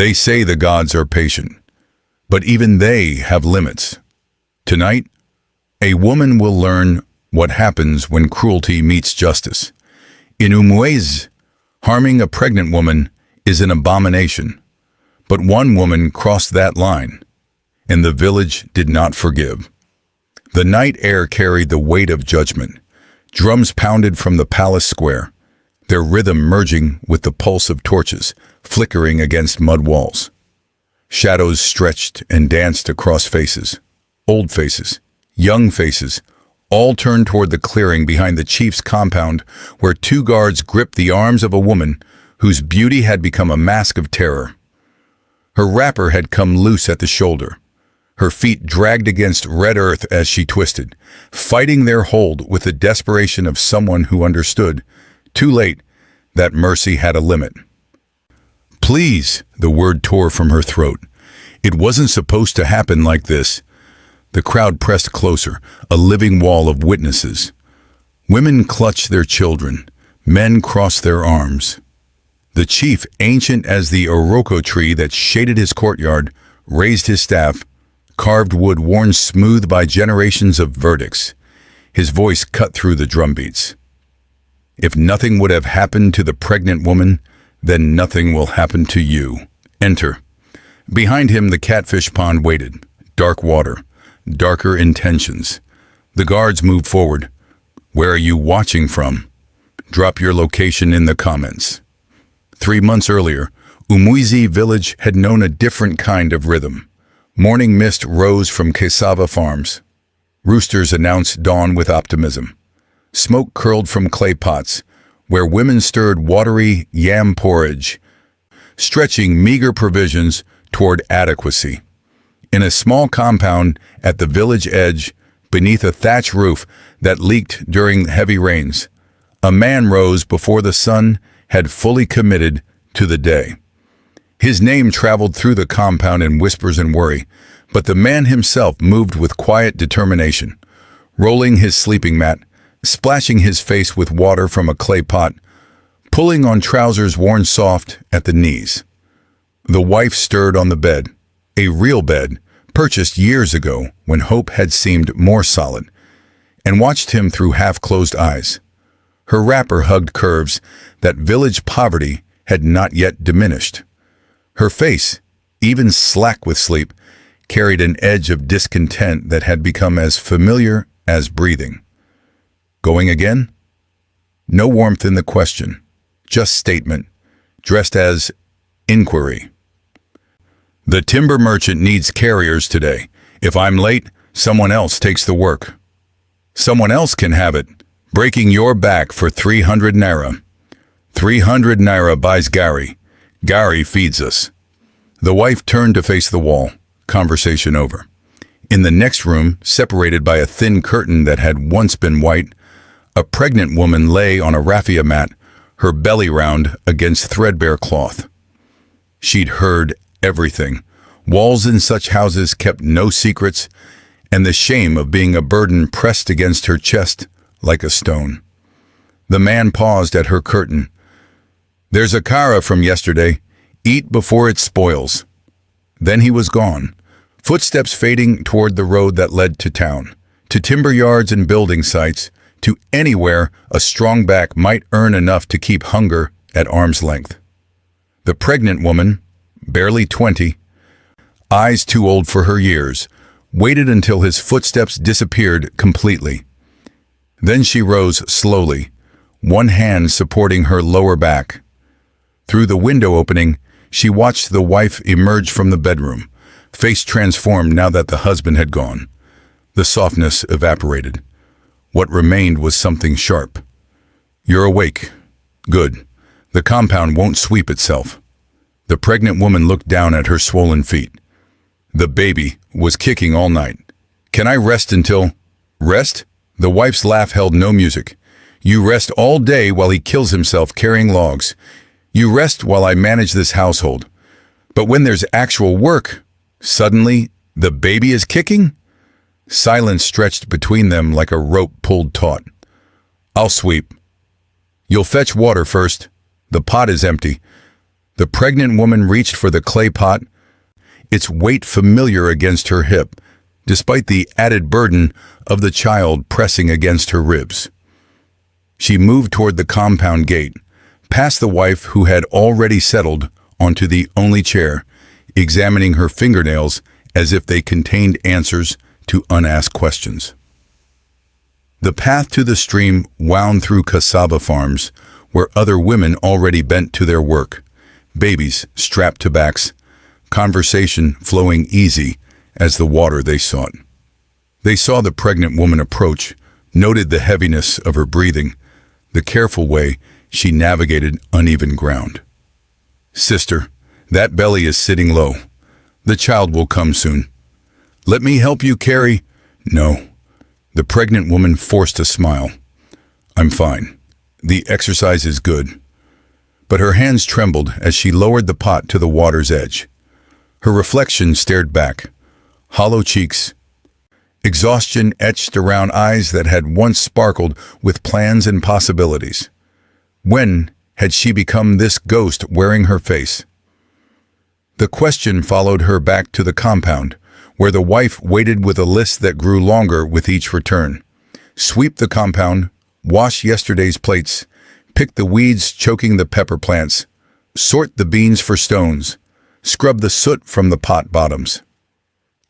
They say the gods are patient, but even they have limits. Tonight, a woman will learn what happens when cruelty meets justice. In Umueze, harming a pregnant woman is an abomination, but one woman crossed that line, and the village did not forgive. The night air carried the weight of judgment. Drums pounded from the palace square, their rhythm merging with the pulse of torches flickering against mud walls. Shadows stretched and danced across faces, old faces, young faces, all turned toward the clearing behind the chief's compound where two guards gripped the arms of a woman whose beauty had become a mask of terror. Her wrapper had come loose at the shoulder. Her feet dragged against red earth as she twisted, fighting their hold with the desperation of someone who understood, too late, that mercy had a limit. "Please," the word tore from her throat. It wasn't supposed to happen like this. The crowd pressed closer, a living wall of witnesses. Women clutched their children. Men crossed their arms. The chief, ancient as the Iroko tree that shaded his courtyard, raised his staff, carved wood worn smooth by generations of verdicts. His voice cut through the drumbeats. "If nothing would have happened to the pregnant woman, then nothing will happen to you. Enter." Behind him, the catfish pond waited. Dark water, darker intentions. The guards moved forward. "Where are you watching from? Drop your location in the comments." 3 months earlier, Umueze village had known a different kind of rhythm. Morning mist rose from cassava farms. Roosters announced dawn with optimism. Smoke curled from clay pots, where women stirred watery yam porridge, stretching meager provisions toward adequacy. In a small compound at the village edge, beneath a thatch roof that leaked during heavy rains, a man rose before the sun had fully committed to the day. His name traveled through the compound in whispers and worry, but the man himself moved with quiet determination, rolling his sleeping mat, splashing his face with water from a clay pot, pulling on trousers worn soft at the knees. The wife stirred on the bed, a real bed, purchased years ago when hope had seemed more solid, and watched him through half-closed eyes. Her wrapper hugged curves that village poverty had not yet diminished. Her face, even slack with sleep, carried an edge of discontent that had become as familiar as breathing. Going again? No warmth in the question, just statement, dressed as inquiry. "The timber merchant needs carriers today. If I'm late, someone else takes the work." "Someone else can have it. Breaking your back for 300 naira. 300 naira buys Gary. Gary feeds us." The wife turned to face the wall, conversation over. In the next room, separated by a thin curtain that had once been white, a pregnant woman lay on a raffia mat, her belly round against threadbare cloth. She'd heard everything. Walls in such houses kept no secrets, and the shame of being a burden pressed against her chest like a stone. The man paused at her curtain. "There's a kara from yesterday. Eat before it spoils." Then he was gone, footsteps fading toward the road that led to town, to timber yards and building sites, to anywhere a strong back might earn enough to keep hunger at arm's length. The pregnant woman, barely 20, eyes too old for her years, waited until his footsteps disappeared completely. Then she rose slowly, one hand supporting her lower back. Through the window opening, she watched the wife emerge from the bedroom, face transformed now that the husband had gone. The softness evaporated. What remained was something sharp. "You're awake. Good. The compound won't sweep itself." The pregnant woman looked down at her swollen feet. "The baby was kicking all night. Can I rest until—" "Rest?" The wife's laugh held no music. "You rest all day while he kills himself carrying logs. You rest while I manage this household. But when there's actual work, suddenly the baby is kicking?" Silence stretched between them like a rope pulled taut. "I'll sweep." "You'll fetch water first. The pot is empty." The pregnant woman reached for the clay pot, its weight familiar against her hip, despite the added burden of the child pressing against her ribs. She moved toward the compound gate, past the wife who had already settled onto the only chair, examining her fingernails as if they contained answers to unasked questions. The path to the stream wound through cassava farms, where other women already bent to their work, babies strapped to backs, conversation flowing easy as the water they sought. They saw the pregnant woman approach, noted the heaviness of her breathing, the careful way she navigated uneven ground. "Sister, that belly is sitting low. The child will come soon. Let me help you carry—" "No." The pregnant woman forced a smile. "I'm fine. The exercise is good." But her hands trembled as she lowered the pot to the water's edge. Her reflection stared back, hollow cheeks, exhaustion etched around eyes that had once sparkled with plans and possibilities. When had she become this ghost wearing her face? The question followed her back to the compound, where the wife waited with a list that grew longer with each return. Sweep the compound, wash yesterday's plates, pick the weeds choking the pepper plants, sort the beans for stones, scrub the soot from the pot bottoms.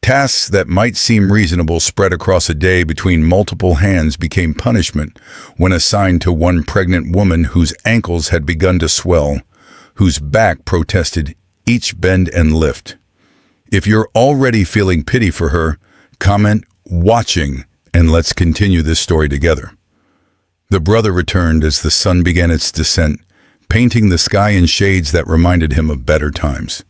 Tasks that might seem reasonable spread across a day between multiple hands became punishment when assigned to one pregnant woman whose ankles had begun to swell, whose back protested each bend and lift. If you're already feeling pity for her, comment "watching" and let's continue this story together. The brother returned as the sun began its descent, painting the sky in shades that reminded him of better times.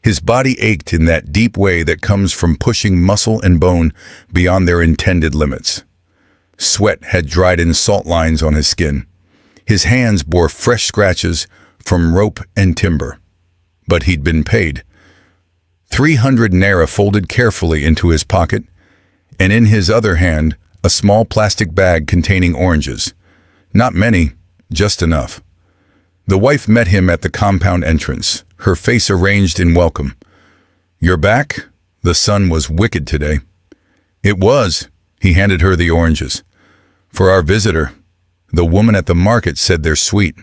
His body ached in that deep way that comes from pushing muscle and bone beyond their intended limits. Sweat had dried in salt lines on his skin. His hands bore fresh scratches from rope and timber. But he'd been paid. 300 naira folded carefully into his pocket, and in his other hand, a small plastic bag containing oranges. Not many, just enough. The wife met him at the compound entrance, her face arranged in welcome. "You're back? The sun was wicked today." "It was." He handed her the oranges. "For our visitor. The woman at the market said they're sweet."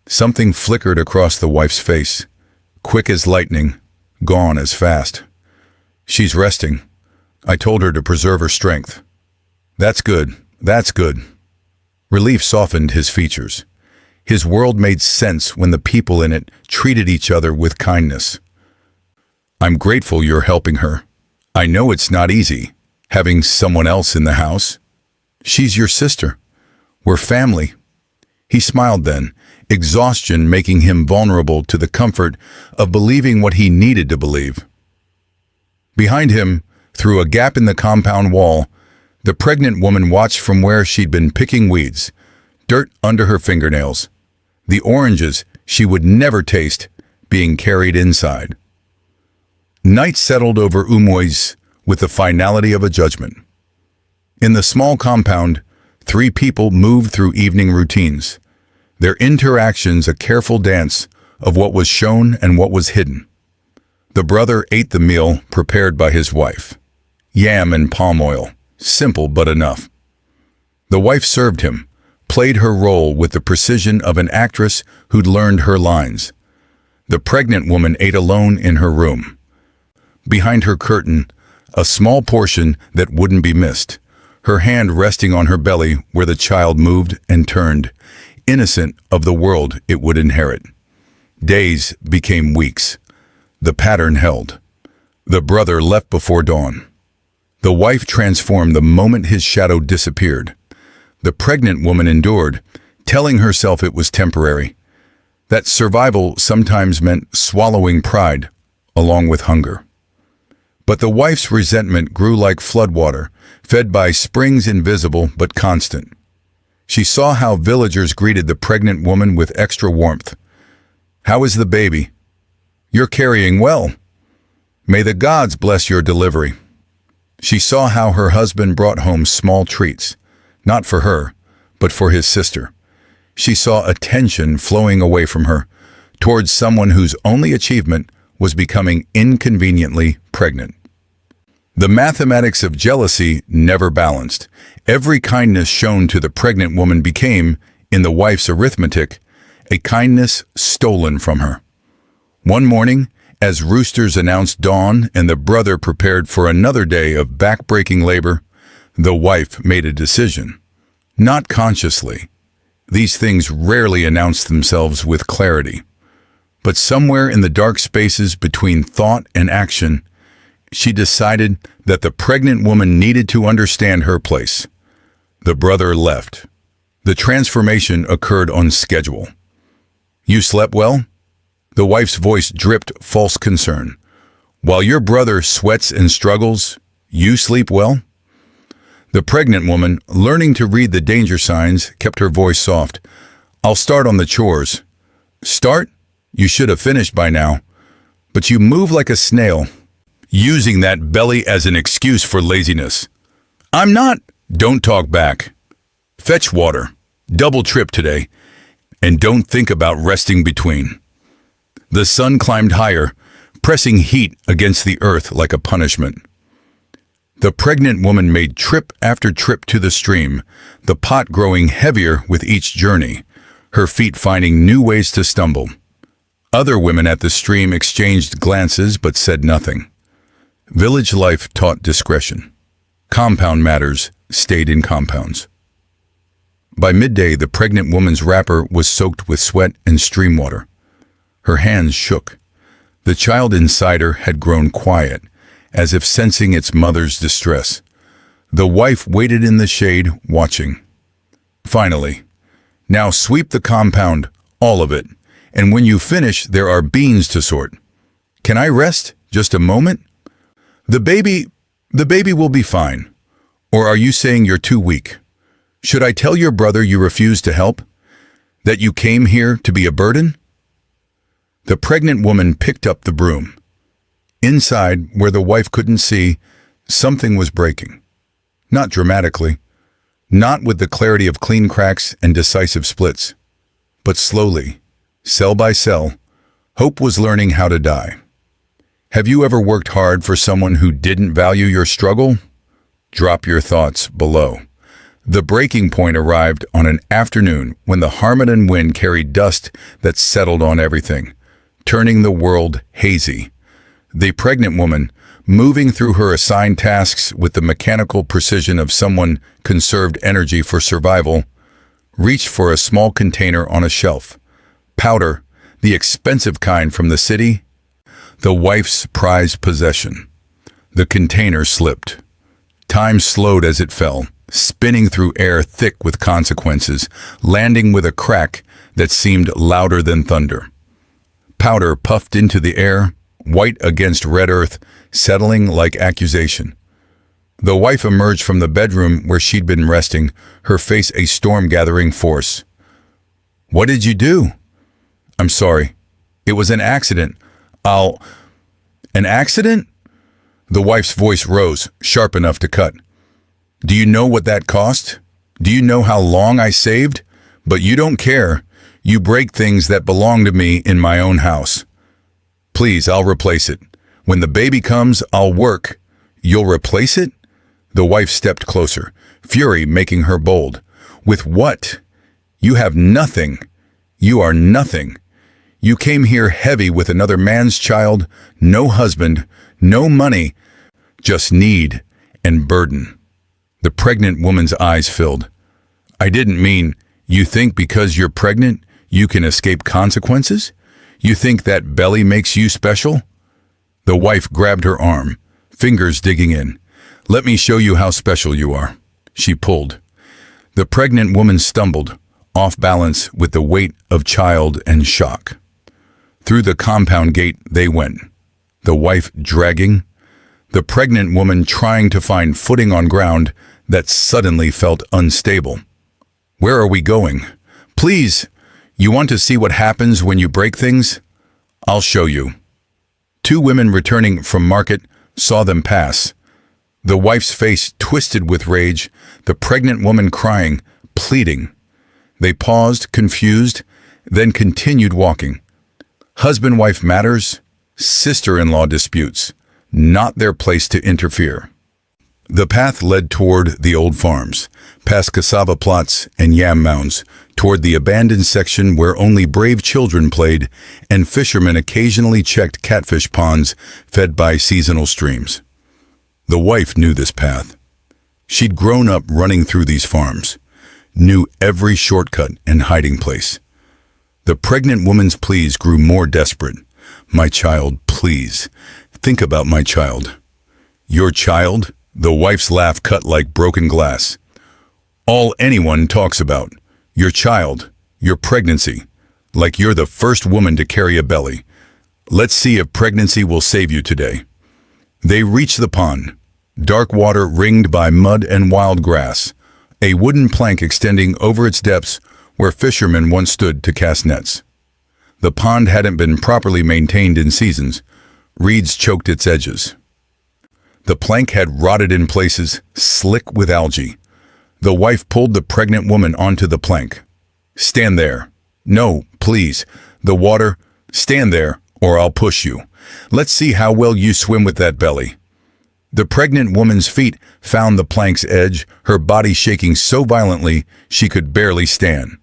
Something flickered across the wife's face, quick as lightning, gone as fast. "She's resting. I told her to preserve her strength." "That's good. That's good." Relief softened his features. His world made sense when the people in it treated each other with kindness. "I'm grateful you're helping her. I know it's not easy, having someone else in the house. She's your sister. We're family." He smiled then, exhaustion making him vulnerable to the comfort of believing what he needed to believe. Behind him, through a gap in the compound wall, the pregnant woman watched from where she'd been picking weeds, dirt under her fingernails, the oranges she would never taste being carried inside. Night settled over Umueze with the finality of a judgment. In the small compound, 3 people moved through evening routines, their interactions a careful dance of what was shown and what was hidden. The brother ate the meal prepared by his wife. Yam and palm oil, simple but enough. The wife served him, played her role with the precision of an actress who'd learned her lines. The pregnant woman ate alone in her room. Behind her curtain, a small portion that wouldn't be missed, her hand resting on her belly where the child moved and turned, innocent of the world it would inherit. Days became weeks. The pattern held. The brother left before dawn. The wife transformed the moment his shadow disappeared. The pregnant woman endured, telling herself it was temporary, that survival sometimes meant swallowing pride along with hunger. But the wife's resentment grew like floodwater, fed by springs invisible but constant. She saw how villagers greeted the pregnant woman with extra warmth. "How is the baby?" "You're carrying well. May the gods bless your delivery." She saw how her husband brought home small treats, not for her, but for his sister. She saw attention flowing away from her, towards someone whose only achievement was becoming inconveniently pregnant. The mathematics of jealousy never balanced. Every kindness shown to the pregnant woman became, in the wife's arithmetic, a kindness stolen from her. One morning, as roosters announced dawn and the brother prepared for another day of back-breaking labor, the wife made a decision. Not consciously. These things rarely announce themselves with clarity. But somewhere in the dark spaces between thought and action, she decided that the pregnant woman needed to understand her place. The brother left. The transformation occurred on schedule. "You slept well?" The wife's voice dripped false concern. "While your brother sweats and struggles, you sleep well?" The pregnant woman, learning to read the danger signs, kept her voice soft. "I'll start on the chores." "Start? You should have finished by now. But you move like a snail, using that belly as an excuse for laziness." "I'm not." "Don't talk back. Fetch water. Double trip today. And don't think about resting between." The sun climbed higher, pressing heat against the earth like a punishment. The pregnant woman made trip after trip to the stream, the pot growing heavier with each journey, her feet finding new ways to stumble. Other women at the stream exchanged glances but said nothing. Village life taught discretion. Compound matters stayed in compounds. By midday, the pregnant woman's wrapper was soaked with sweat and stream water. Her hands shook. The child inside her had grown quiet, as if sensing its mother's distress. The wife waited in the shade, watching. Finally, "Now sweep the compound, all of it, and when you finish, there are beans to sort." "Can I rest? Just a moment?" The baby will be fine. Or are you saying you're too weak? Should I tell your brother you refuse to help? That you came here to be a burden?" The pregnant woman picked up the broom. Inside, where the wife couldn't see, something was breaking. Not dramatically, not with the clarity of clean cracks and decisive splits, but slowly, cell by cell, hope was learning how to die. Have you ever worked hard for someone who didn't value your struggle? Drop your thoughts below. The breaking point arrived on an afternoon when the Harmattan wind carried dust that settled on everything, turning the world hazy. The pregnant woman, moving through her assigned tasks with the mechanical precision of someone conserved energy for survival, reached for a small container on a shelf. Powder, the expensive kind from the city, the wife's prized possession. The container slipped. Time slowed as it fell, spinning through air thick with consequences, landing with a crack that seemed louder than thunder. Powder puffed into the air, white against red earth, settling like accusation. The wife emerged from the bedroom where she'd been resting, her face a storm-gathering force. "What did you do?" "I'm sorry. It was an accident. An accident?" The wife's voice rose, sharp enough to cut. "Do you know what that cost? Do you know how long I saved? But you don't care. You break things that belong to me in my own house. Please, I'll replace it. When the baby comes, I'll work. You'll replace it?" The wife stepped closer, fury making her bold. "With what? You have nothing. You are nothing. You came here heavy with another man's child, no husband, no money, just need and burden." The pregnant woman's eyes filled. "I didn't mean, you think because you're pregnant, you can escape consequences? You think that belly makes you special?" The wife grabbed her arm, fingers digging in. "Let me show you how special you are." She pulled. The pregnant woman stumbled, off balance with the weight of child and shock. Through the compound gate they went, the wife dragging, the pregnant woman trying to find footing on ground that suddenly felt unstable. "Where are we going?" "Please, you want to see what happens when you break things? I'll show you." Two women returning from market saw them pass. The wife's face twisted with rage, the pregnant woman crying, pleading. They paused, confused, then continued walking. Husband-wife matters, sister-in-law disputes, not their place to interfere. The path led toward the old farms, past cassava plots and yam mounds, toward the abandoned section where only brave children played and fishermen occasionally checked catfish ponds fed by seasonal streams. The wife knew this path. She'd grown up running through these farms, knew every shortcut and hiding place. The pregnant woman's pleas grew more desperate. "My child, please. Think about my child." "Your child?" The wife's laugh cut like broken glass. "All anyone talks about. Your child, your pregnancy, like you're the first woman to carry a belly. Let's see if pregnancy will save you today." They reached the pond, dark water ringed by mud and wild grass, a wooden plank extending over its depths where fishermen once stood to cast nets. The pond hadn't been properly maintained in seasons. Reeds choked its edges. The plank had rotted in places, slick with algae. The wife pulled the pregnant woman onto the plank. "Stand there." "No, please." "The water." "Stand there, or I'll push you. Let's see how well you swim with that belly." The pregnant woman's feet found the plank's edge, her body shaking so violently she could barely stand.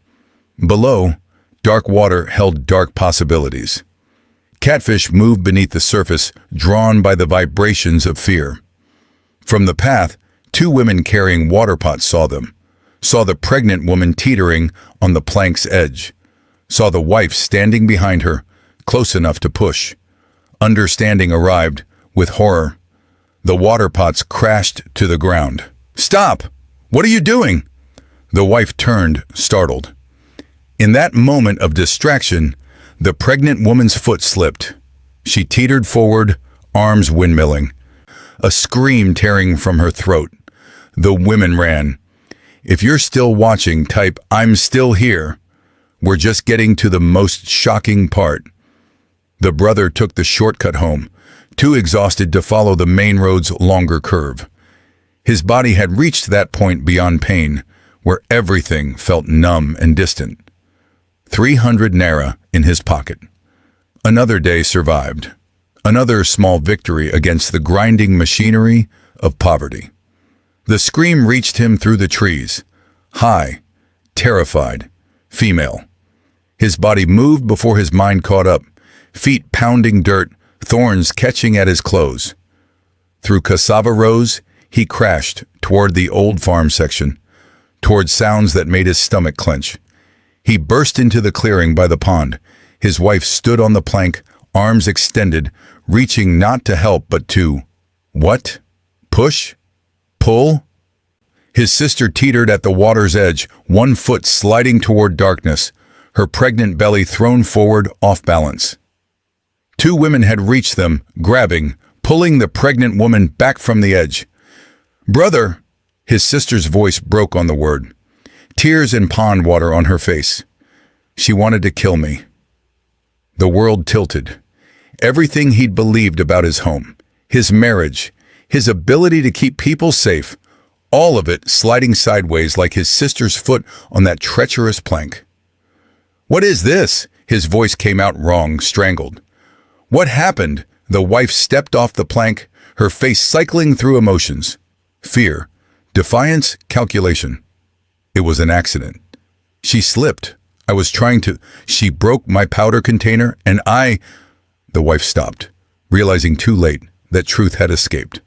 Below, dark water held dark possibilities. Catfish moved beneath the surface, drawn by the vibrations of fear. From the path, two women carrying water pots saw them, saw the pregnant woman teetering on the plank's edge, saw the wife standing behind her, close enough to push. Understanding arrived, with horror. The water pots crashed to the ground. "Stop! What are you doing?" The wife turned, startled. In that moment of distraction, the pregnant woman's foot slipped. She teetered forward, arms windmilling, a scream tearing from her throat. The women ran. If you're still watching, type "I'm still here." We're just getting to the most shocking part. The brother took the shortcut home, too exhausted to follow the main road's longer curve. His body had reached that point beyond pain, where everything felt numb and distant. 300 naira in his pocket. Another day survived. Another small victory against the grinding machinery of poverty. The scream reached him through the trees. High, terrified, female. His body moved before his mind caught up, feet pounding dirt, thorns catching at his clothes. Through cassava rows, he crashed toward the old farm section, toward sounds that made his stomach clench. He burst into the clearing by the pond. His wife stood on the plank, arms extended, reaching not to help but to, what? Push? Pull? His sister teetered at the water's edge, one foot sliding toward darkness, her pregnant belly thrown forward off balance. Two women had reached them, grabbing, pulling the pregnant woman back from the edge. "Brother!" His sister's voice broke on the word. Tears and pond water on her face. "She wanted to kill me." The world tilted. Everything he'd believed about his home, his marriage, his ability to keep people safe, all of it sliding sideways like his sister's foot on that treacherous plank. "What is this?" His voice came out wrong, strangled. "What happened?" The wife stepped off the plank, her face cycling through emotions. Fear, defiance, calculation. It was an accident. She slipped. I was trying to... She broke my powder container and I... The wife stopped, realizing too late that truth had escaped.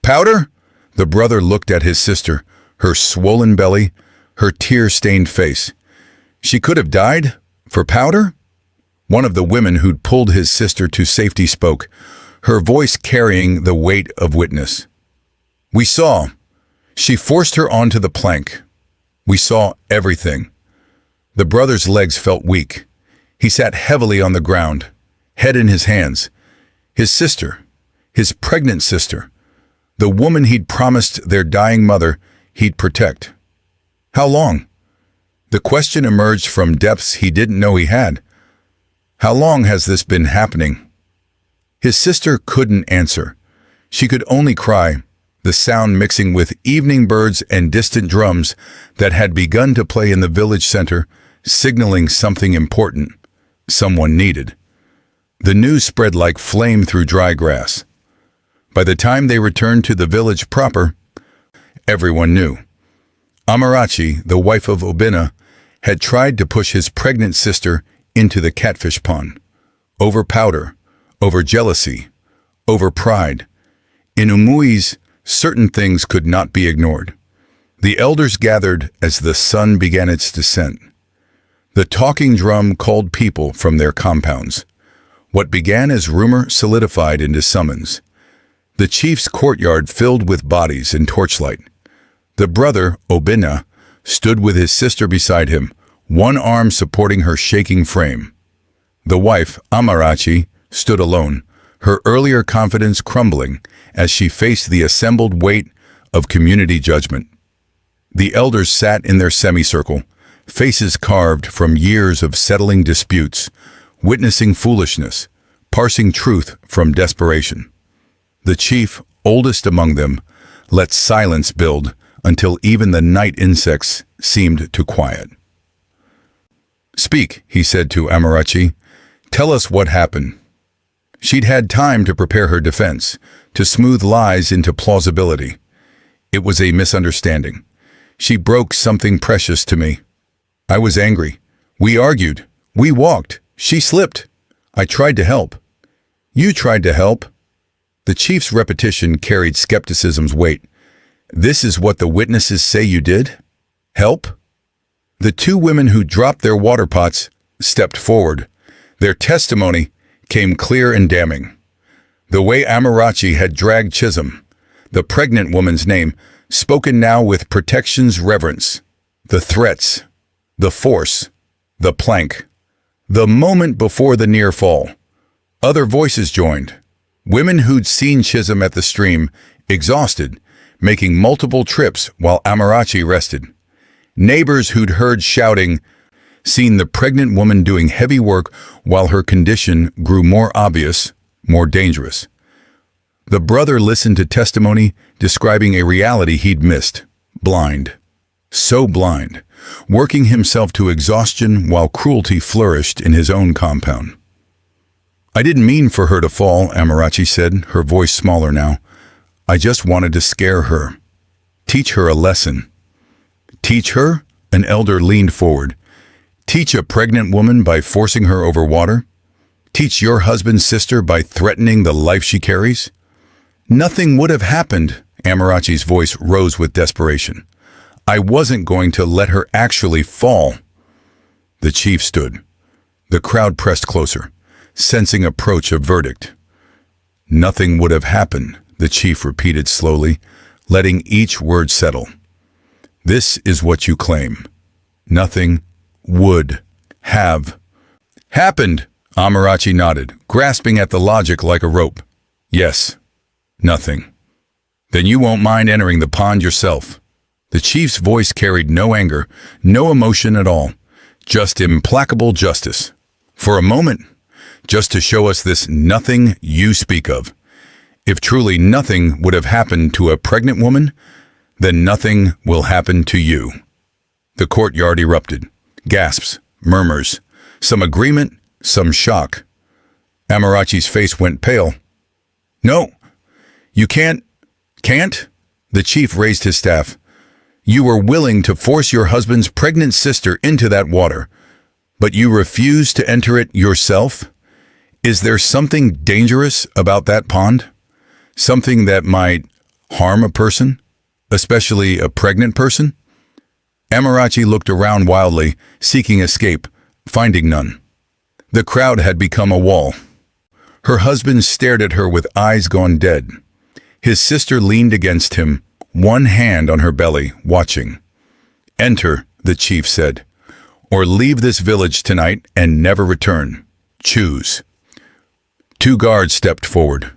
"Powder?" The brother looked at his sister, her swollen belly, her tear-stained face. "She could have died? For powder?" One of the women who'd pulled his sister to safety spoke, her voice carrying the weight of witness. "We saw. She forced her onto the plank. We saw everything." The brother's legs felt weak. He sat heavily on the ground, head in his hands. His sister, his pregnant sister, the woman he'd promised their dying mother he'd protect. How long? The question emerged from depths he didn't know he had. How long has this been happening? His sister couldn't answer. She could only cry, the sound mixing with evening birds and distant drums that had begun to play in the village center, signaling something important, someone needed. The news spread like flame through dry grass. By the time they returned to the village proper, everyone knew. Amarachi, the wife of Obinna, had tried to push his pregnant sister into the catfish pond. Over powder, over jealousy, over pride. In Umueze, certain things could not be ignored. The elders gathered as the sun began its descent. The talking drum called people from their compounds. What began as rumor solidified into summons. The chief's courtyard filled with bodies and torchlight. The brother, Obinna, stood with his sister beside him, one arm supporting her shaking frame. The wife, Amarachi, stood alone, her earlier confidence crumbling as she faced the assembled weight of community judgment. The elders sat in their semicircle, faces carved from years of settling disputes, witnessing foolishness, parsing truth from desperation. The chief, oldest among them, let silence build until even the night insects seemed to quiet. "Speak," he said to Amarachi. "Tell us what happened." She'd had time to prepare her defense, to smooth lies into plausibility. It was a misunderstanding. She broke something precious to me. I was angry. We argued. We walked. She slipped. I tried to help. You tried to help. The chief's repetition carried skepticism's weight. This is what the witnesses say you did? Help? The two women who dropped their water pots stepped forward. Their testimony came clear and damning. The way Amarachi had dragged Chisholm, the pregnant woman's name, spoken now with protection's reverence. The threats, the force, the plank. The moment before the near fall. Other voices joined. Women who'd seen Chisholm at the stream, exhausted, making multiple trips while Amarachi rested. Neighbors who'd heard shouting, seen the pregnant woman doing heavy work while her condition grew more obvious, more dangerous. The brother listened to testimony describing a reality he'd missed. Blind. So blind. Working himself to exhaustion while cruelty flourished in his own compound. I didn't mean for her to fall, Amarachi said, her voice smaller now. I just wanted to scare her. Teach her a lesson. Teach her? An elder leaned forward. Teach a pregnant woman by forcing her over water? Teach your husband's sister by threatening the life she carries? Nothing would have happened, Amarachi's voice rose with desperation. I wasn't going to let her actually fall. The chief stood. The crowd pressed closer, sensing approach of verdict. Nothing would have happened, the chief repeated slowly, letting each word settle. This is what you claim. Nothing would have happened, Amarachi nodded, grasping at the logic like a rope. Yes, nothing. Then you won't mind entering the pond yourself. The chief's voice carried no anger, no emotion at all, just implacable justice. For a moment, just to show us this nothing you speak of. If truly nothing would have happened to a pregnant woman, then nothing will happen to you. The courtyard erupted. Gasps, murmurs, some agreement, some shock. Amarachi's face went pale. No, you can't? The chief raised his staff. You were willing to force your husband's pregnant sister into that water, but you refused to enter it yourself? Is there something dangerous about that pond? Something that might harm a person, especially a pregnant person? Amarachi looked around wildly, seeking escape, finding none. The crowd had become a wall. Her husband stared at her with eyes gone dead. His sister leaned against him, one hand on her belly, watching. Enter, the chief said, or leave this village tonight and never return. Choose. Two guards stepped forward.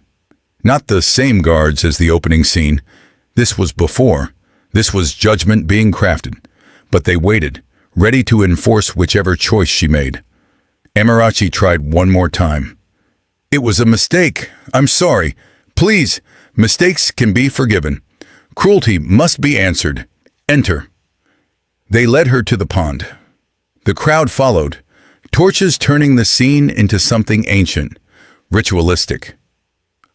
Not the same guards as the opening scene. This was before. This was judgment being crafted. But they waited, ready to enforce whichever choice she made. Amarachi tried one more time. It was a mistake. I'm sorry. Please, mistakes can be forgiven. Cruelty must be answered. Enter. They led her to the pond. The crowd followed, torches turning the scene into something ancient, ritualistic.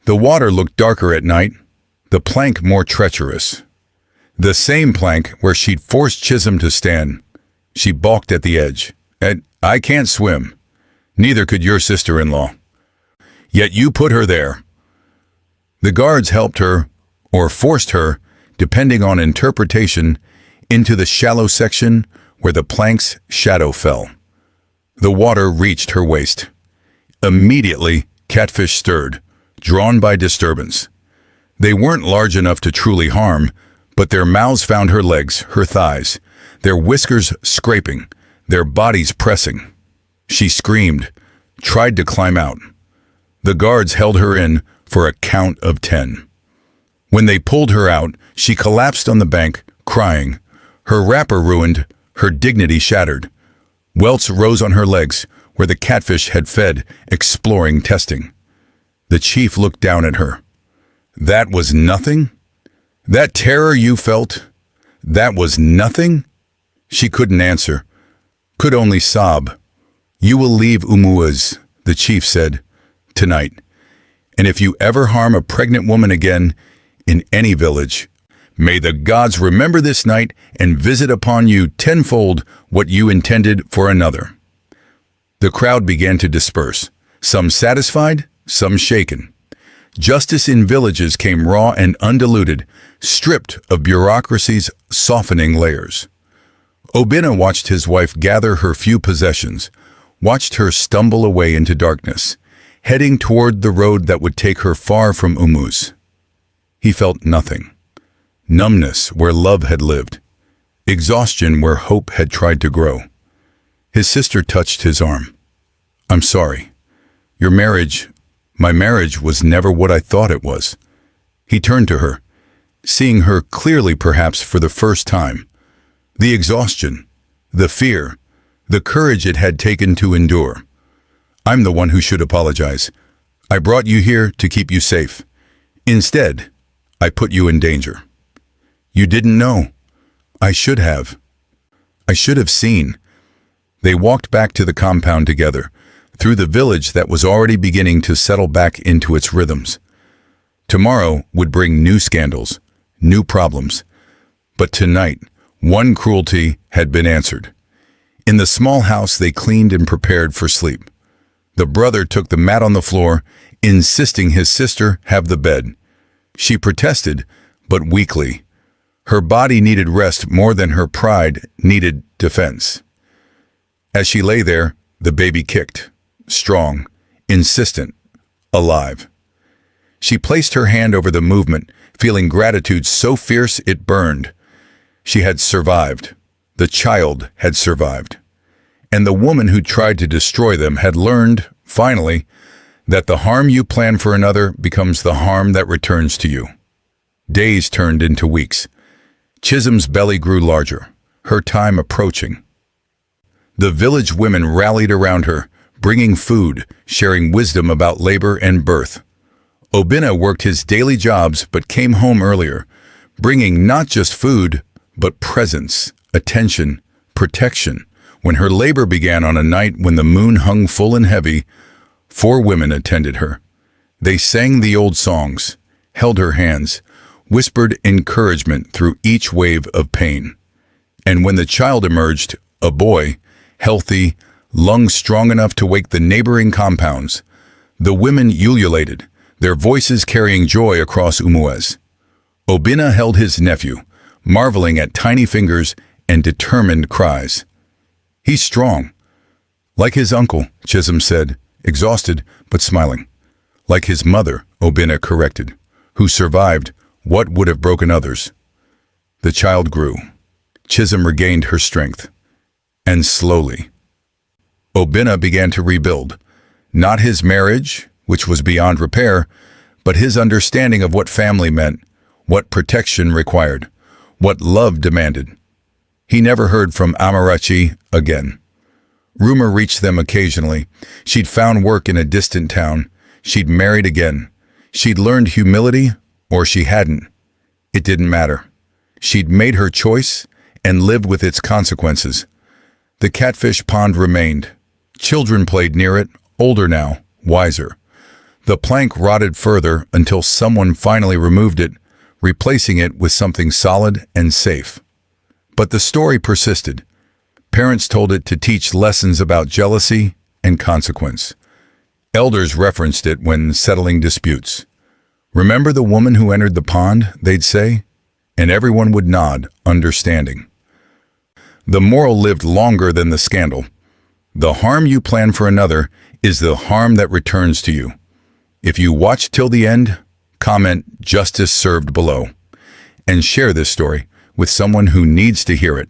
The water looked darker at night, the plank more treacherous. The same plank where she'd forced Chisholm to stand. She balked at the edge. I can't swim. Neither could your sister-in-law. Yet you put her there. The guards helped her, or forced her, depending on interpretation, into the shallow section where the plank's shadow fell. The water reached her waist. Immediately, Catfish stirred, drawn by disturbance. They weren't large enough to truly harm, but their mouths found her legs, her thighs, their whiskers scraping, their bodies pressing. She screamed, tried to climb out. The guards held her in for a count of 10. When they pulled her out, she collapsed on the bank, crying. Her wrapper ruined, her dignity shattered. Welts rose on her legs, where the catfish had fed, exploring testing. The chief looked down at her. That was nothing? That terror you felt? That was nothing? She couldn't answer, could only sob. You will leave Umueze, the chief said, tonight. And if you ever harm a pregnant woman again, in any village, may the gods remember this night and visit upon you tenfold what you intended for another. The crowd began to disperse, some satisfied, some shaken. Justice in villages came raw and undiluted, stripped of bureaucracy's softening layers. Obinna watched his wife gather her few possessions, watched her stumble away into darkness, heading toward the road that would take her far from Umueze. He felt nothing. Numbness where love had lived. Exhaustion where hope had tried to grow. His sister touched his arm. I'm sorry. My marriage was never what I thought it was. He turned to her, seeing her clearly perhaps for the first time. The exhaustion, the fear, the courage it had taken to endure. I'm the one who should apologize. I brought you here to keep you safe. Instead, I put you in danger. You didn't know. I should have. I should have seen. They walked back to the compound together, through the village that was already beginning to settle back into its rhythms. Tomorrow would bring new scandals, new problems. But tonight, one cruelty had been answered. In the small house they cleaned and prepared for sleep. The brother took the mat on the floor, insisting his sister have the bed. She protested, but weakly. Her body needed rest more than her pride needed defense. As she lay there, the baby kicked, strong, insistent, alive. She placed her hand over the movement, feeling gratitude so fierce it burned. She had survived. The child had survived. And the woman who tried to destroy them had learned, finally, that the harm you plan for another becomes the harm that returns to you. Days turned into weeks. Chisholm's belly grew larger, her time approaching. The village women rallied around her, bringing food, sharing wisdom about labor and birth. Obinna worked his daily jobs but came home earlier, bringing not just food, but presence, attention, protection. When her labor began on a night when the moon hung full and heavy, 4 women attended her. They sang the old songs, held her hands, whispered encouragement through each wave of pain. And when the child emerged, a boy, healthy, lungs strong enough to wake the neighboring compounds, the women ululated, their voices carrying joy across Umueze. Obinna held his nephew, marveling at tiny fingers and determined cries. He's strong. Like his uncle, Chisholm said, exhausted but smiling. Like his mother, Obinna corrected, who survived what would have broken others. The child grew. Chisholm regained her strength. And slowly, Obinna began to rebuild. Not his marriage, which was beyond repair, but his understanding of what family meant, what protection required, what love demanded. He never heard from Amarachi again. Rumor reached them occasionally. She'd found work in a distant town. She'd married again. She'd learned humility, or she hadn't. It didn't matter. She'd made her choice and lived with its consequences. The catfish pond remained, Children played near it, older now, wiser. The plank rotted further until someone finally removed it, replacing it with something solid and safe. But the story persisted. Parents told it to teach lessons about jealousy and consequence. Elders referenced it when settling disputes. "Remember the woman who entered the pond?" they'd say, and everyone would nod, understanding. The moral lived longer than the scandal. The harm you plan for another is the harm that returns to you. If you watch till the end, comment "Justice served" below, and share this story with someone who needs to hear it.